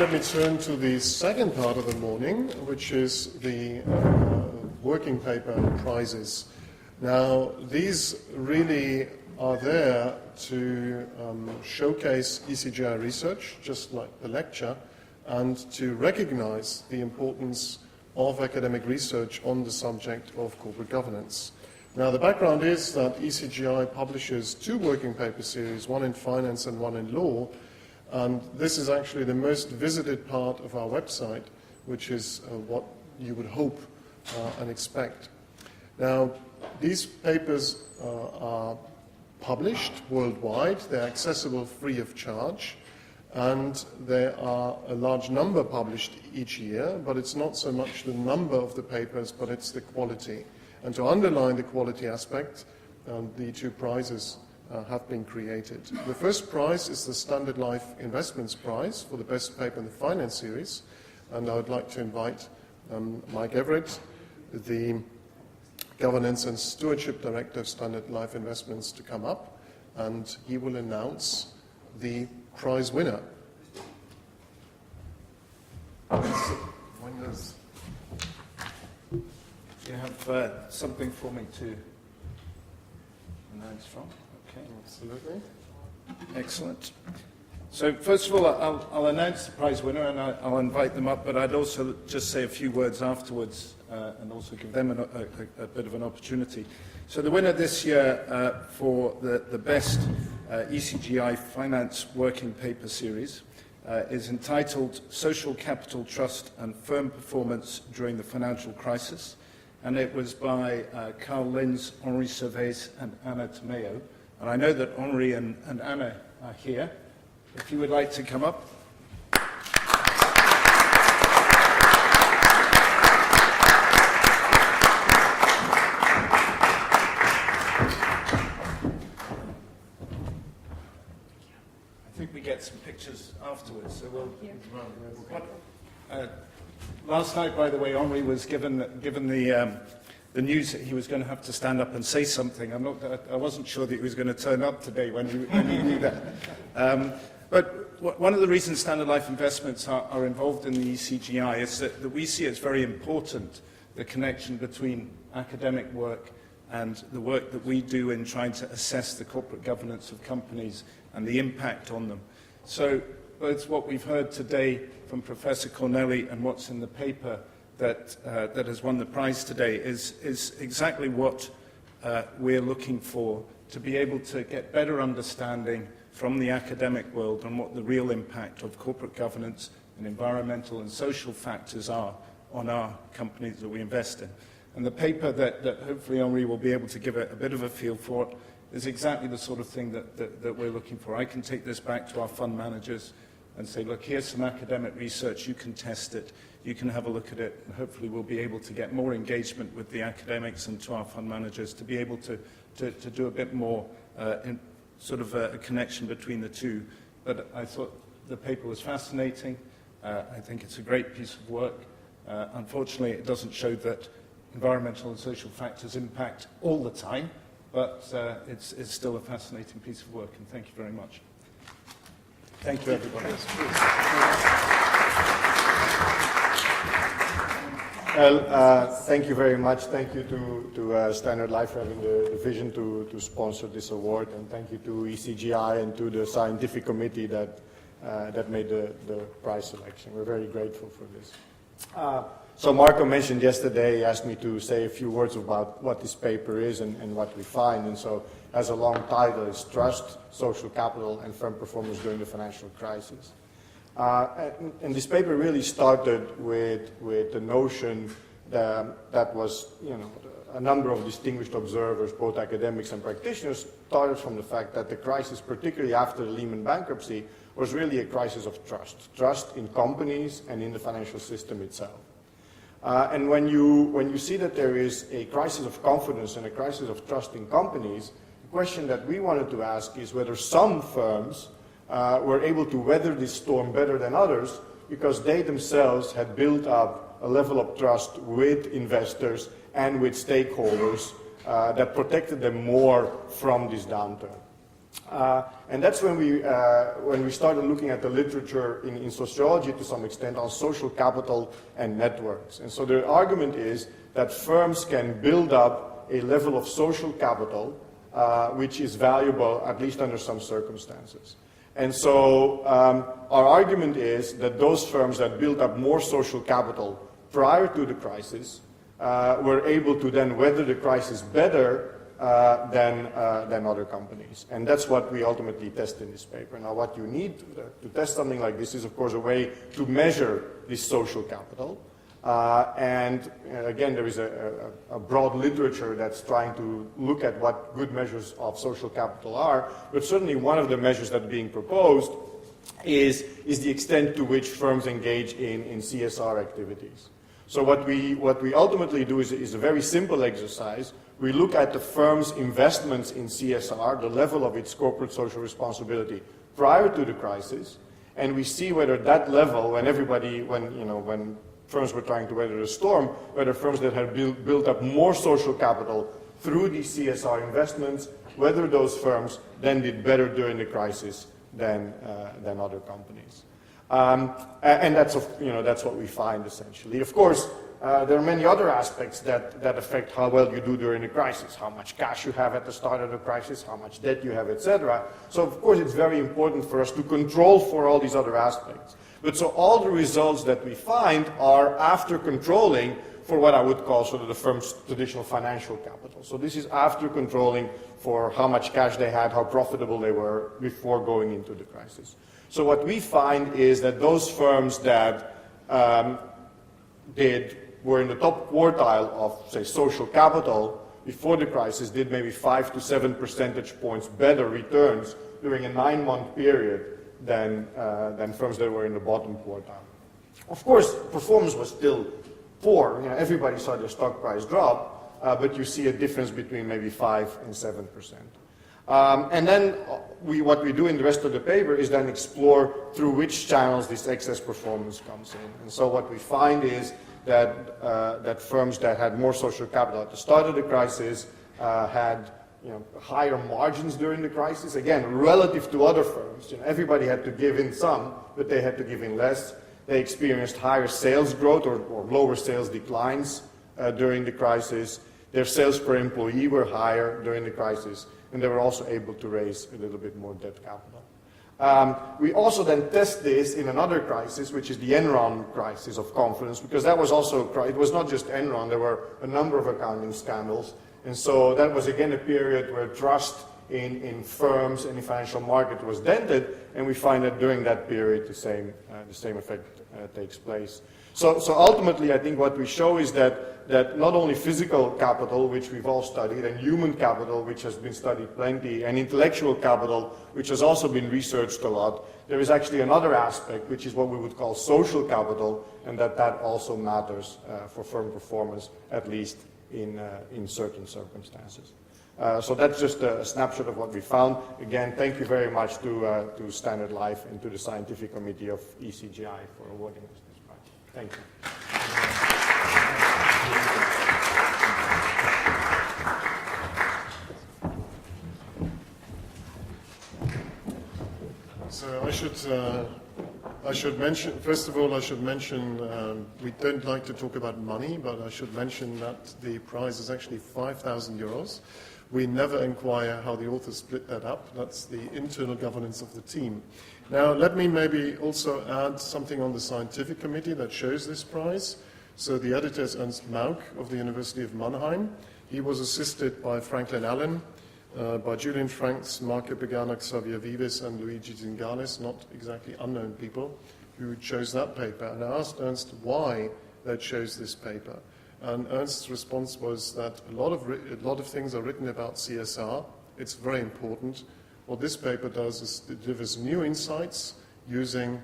let me turn to the second part of the morning, which is the working paper prizes. Now, these really are there to showcase ECGI research, just like the lecture, and to recognize the importance of academic research on the subject of corporate governance. Now, the background is that ECGI publishes 2 working paper series, one in finance and one in law, and this is actually the most visited part of our website, which is what you would hope and expect. Now, these papers are published worldwide. They're accessible free of charge, and there are a large number published each year, but it's not so much the number of the papers, but it's the quality. And to underline the quality aspect, the 2 prizes have been created. The first prize is the Standard Life Investments Prize for the best paper in the finance series, and I would like to invite Mike Everett, the Governance and Stewardship Director of Standard Life Investments, to come up, and he will announce the prize winner. You have something for me to announce from? Okay. Absolutely. Excellent. So first of all, I'll announce the prize winner and I'll invite them up, but I'd also just say a few words afterwards and also give them a bit of an opportunity. So the winner this year for the best ECGI Finance Working Paper Series is entitled Social Capital Trust and Firm Performance During the Financial Crisis, and it was by Carl Linz, Henri Servais, and Anna Tomeo. And I know that Henri and Anna are here. If you would like to come up. I think we get some pictures afterwards, so we'll run. Last night, by the way, Henri was given the news that he was going to have to stand up and say something. I wasn't sure that he was going to turn up today when he knew that. But one of the reasons Standard Life Investments are involved in the ECGI is that we see it's very important, the connection between academic work and the work that we do in trying to assess the corporate governance of companies and the impact on them. So both what we've heard today from Professor Corneli and what's in the paper that has won the prize today is exactly what we're looking for, to be able to get better understanding from the academic world on what the real impact of corporate governance and environmental and social factors are on our companies that we invest in. And the paper that hopefully Henri will be able to give a bit of a feel for is exactly the sort of thing that we're looking for. I can take this back to our fund managers and say, look, here's some academic research, you can test it, you can have a look at it, and hopefully we'll be able to get more engagement with the academics and to our fund managers to be able to do a bit more in sort of a connection between the two. But I thought the paper was fascinating. I think it's a great piece of work. Unfortunately, it doesn't show that environmental and social factors impact all the time, but it's still a fascinating piece of work, and thank you very much. Thank you, everybody. Well, thank you very much. Thank you to Standard Life for having the vision to sponsor this award, and thank you to ECGI and to the scientific committee that made the prize selection. We're very grateful for this. So Marco mentioned yesterday, he asked me to say a few words about what this paper is and what we find, and so has a long title, it's Trust, Social Capital, and Firm Performance During the Financial Crisis. And this paper really started with the notion that was, a number of distinguished observers, both academics and practitioners, started from the fact that the crisis, particularly after the Lehman bankruptcy, was really a crisis of trust in companies and in the financial system itself. And when you see that there is a crisis of confidence and a crisis of trust in companies, the question that we wanted to ask is whether some firms were able to weather this storm better than others because they themselves had built up a level of trust with investors and with stakeholders that protected them more from this downturn. And that's when we started looking at the literature in sociology to some extent on social capital and networks. And so the argument is that firms can build up a level of social capital which is valuable, at least under some circumstances. And so our argument is that those firms that built up more social capital prior to the crisis were able to then weather the crisis better than other companies. And that's what we ultimately test in this paper. Now, what you need to test something like this is, of course, a way to measure this social capital. And again, there is a broad literature that's trying to look at what good measures of social capital are, but certainly one of the measures that are being proposed is the extent to which firms engage in CSR activities. So what we ultimately do is a very simple exercise. We look at the firm's investments in CSR, the level of its corporate social responsibility prior to the crisis, and we see whether that level, when firms were trying to weather the storm, whether firms that had built up more social capital through these CSR investments, whether those firms then did better during the crisis than other companies. And that's what we find essentially. Of course, there are many other aspects that affect how well you do during the crisis, how much cash you have at the start of the crisis, how much debt you have, etc. So of course it's very important for us to control for all these other aspects. But so all the results that we find are after controlling for what I would call sort of the firm's traditional financial capital. So this is after controlling for how much cash they had, how profitable they were before going into the crisis. So what we find is that those firms that were in the top quartile of, say, social capital before the crisis did maybe 5 to 7 percentage points better returns during a 9-month period than firms that were in the bottom quartile. Of course, performance was still poor. Everybody saw their stock price drop, but you see a difference between maybe 5 and 7%. And then what we do in the rest of the paper is then explore through which channels this excess performance comes in. And so what we find is that firms that had more social capital at the start of the crisis had higher margins during the crisis. Again, relative to other firms, everybody had to give in some, but they had to give in less. They experienced higher sales growth or lower sales declines during the crisis. Their sales per employee were higher during the crisis, and they were also able to raise a little bit more debt capital. We also then test this in another crisis, which is the Enron crisis of confidence, because that was also, it was not just Enron, there were a number of accounting scandals. And so that was again a period where trust in firms and in financial market was dented, and we find that during that period the same effect takes place. So ultimately I think what we show is that not only physical capital, which we've all studied, and human capital, which has been studied plenty, and intellectual capital, which has also been researched a lot, there is actually another aspect, which is what we would call social capital, and that also matters for firm performance, at least in certain circumstances. So that's just a snapshot of what we found. Again, thank you very much to Standard Life and to the scientific committee of ECGI for awarding us this prize. Thank you. So I should mention, first of all, we don't like to talk about money, but I should mention that the prize is actually €5,000. We never inquire how the authors split that up. That's the internal governance of the team. Now, let me maybe also add something on the scientific committee that shows this prize. So the editor is Ernst Mauck of the University of Mannheim. He was assisted by Franklin Allen, by Julian Franks, Marco Pagano, Xavier Vives, and Luigi Zingales, not exactly unknown people, who chose that paper. And I asked Ernst why they chose this paper. And Ernst's response was that a lot of things are written about CSR. It's very important. What this paper does is it delivers new insights using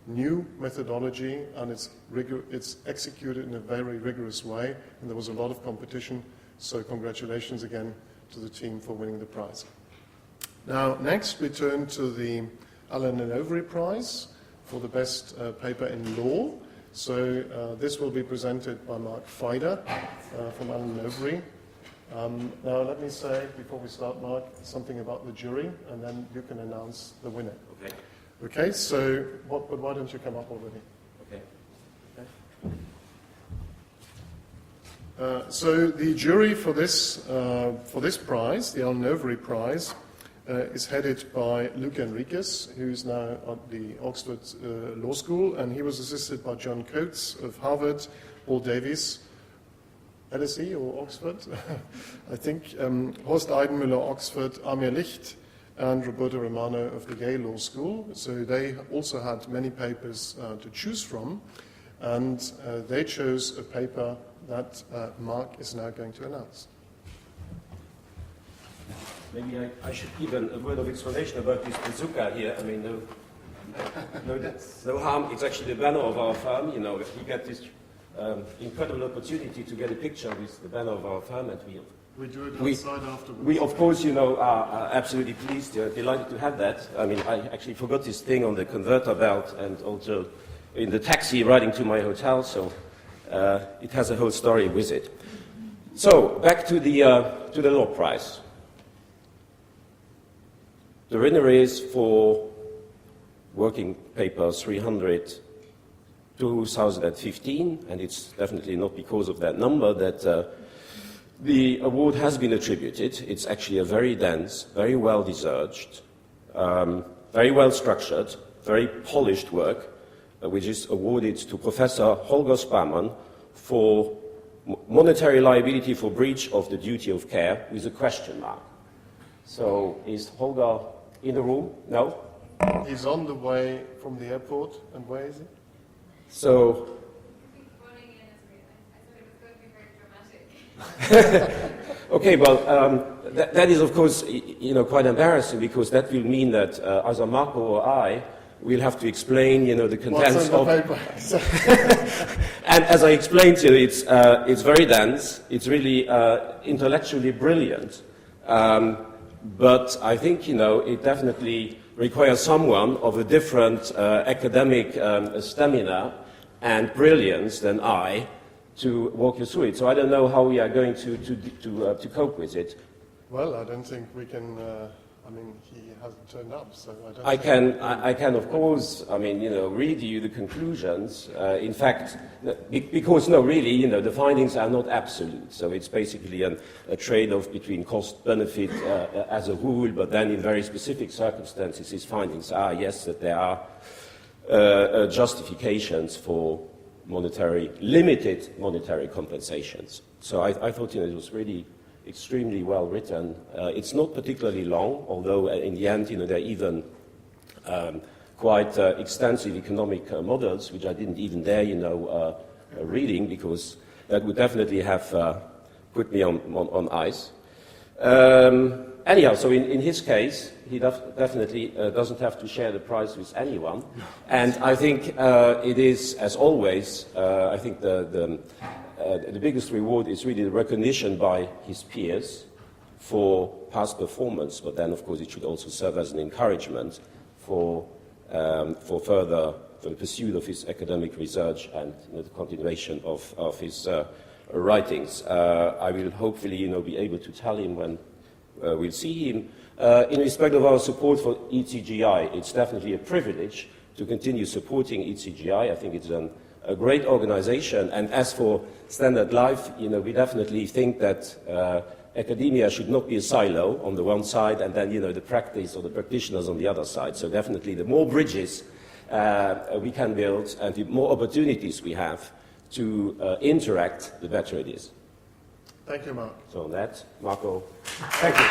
new methodology, and it's executed in a very rigorous way. And there was a lot of competition, so congratulations again to the team for winning the prize. Now, next we turn to the Allen and Overy Prize for the best paper in law. So this will be presented by Mark Feider from Allen and Overy. Now, let me say, before we start, Mark, something about the jury, and then you can announce the winner. Okay. Okay, so but why don't you come up already? Okay. So the jury for this prize, the Overy Prize, is headed by Luke Enriquez, who's now at the Oxford Law School, and he was assisted by John Coates of Harvard, Paul Davies, LSE or Oxford, I think, Horst Eidenmüller, Oxford, Amir Licht, and Roberto Romano of the Yale Law School. So they also had many papers to choose from, and they chose a paper that Mark is now going to announce. Maybe I should give a word of explanation about this bazooka here. I mean, no harm. It's actually the banner of our firm. You know, we get this incredible opportunity to get a picture with the banner of our firm, and we do it outside afterwards. We, of course, you know, are absolutely pleased, delighted to have that. I mean, I actually forgot this thing on the converter belt and also in the taxi riding to my hotel, so it has a whole story with it. So, back to the law prize. The winner is for working paper 300 2015, and it's definitely not because of that number that the award has been attributed. It's actually a very dense, very well-researched, very well-structured, very polished work, which is awarded to Professor Holger Sparman for monetary liability for breach of the duty of care with a question mark. So is Holger in the room? No? He's on the way from the airport, and where is he? So, okay, well, that is, of course, you know, quite embarrassing, because that will mean that either Marco or I will have to explain, you know, the contents of. And as I explained to you, it's very dense. It's really intellectually brilliant, but I think, you know, it definitely requires someone of a different academic stamina and brilliance than I to walk you through it. So I don't know how we are going to cope with it. Well, I don't think we can. I mean, he hasn't turned up, so I can, of course, I mean, you know, read you the conclusions. In fact, because, no, really, you know, the findings are not absolute. So it's basically a trade-off between cost-benefit as a rule, but then in very specific circumstances, his findings are, yes, that there are justifications for limited monetary compensations. So I thought, you know, it was really extremely well written. It's not particularly long, although in the end, you know, there are even quite extensive economic models, which I didn't even dare, you know, reading, because that would definitely have put me on ice. Anyhow, so in his case, he definitely doesn't have to share the prize with anyone. And I think it is, as always, I think the biggest reward is really the recognition by his peers for past performance, but then, of course, it should also serve as an encouragement for the pursuit of his academic research and, you know, the continuation of his writings. I will hopefully, you know, be able to tell him when we'll see him. In respect of our support for ECGI, it's definitely a privilege to continue supporting ECGI. I think it's a great organization, and as for Standard Life, you know, we definitely think that academia should not be a silo on the one side, and then, you know, the practice or the practitioners on the other side. So definitely the more bridges we can build and the more opportunities we have to interact, the better it is. Thank you, Mark. So on that, Marco, thank you.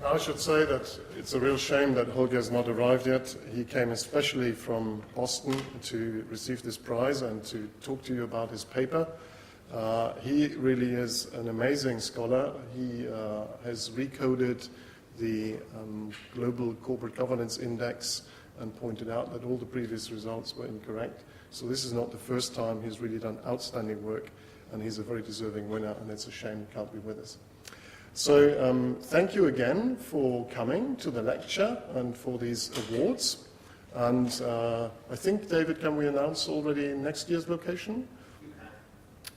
I should say that it's a real shame that Holger has not arrived yet. He came especially from Boston to receive this prize and to talk to you about his paper. He really is an amazing scholar. He has recoded the Global Corporate Governance Index and pointed out that all the previous results were incorrect. So this is not the first time. He's really done outstanding work, and he's a very deserving winner, and it's a shame he can't be with us. So thank you again for coming to the lecture and for these awards. And I think, David, can we announce already next year's location?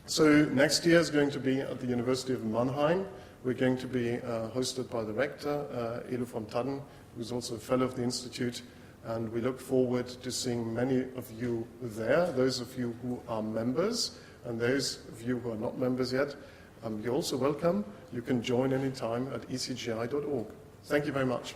So next year is going to be at the University of Mannheim. We're going to be hosted by the rector, Elo von Tadden, who's also a fellow of the Institute. And we look forward to seeing many of you there, those of you who are members, and those of you who are not members yet. You're also welcome. You can join anytime at ecgi.org. Thank you very much.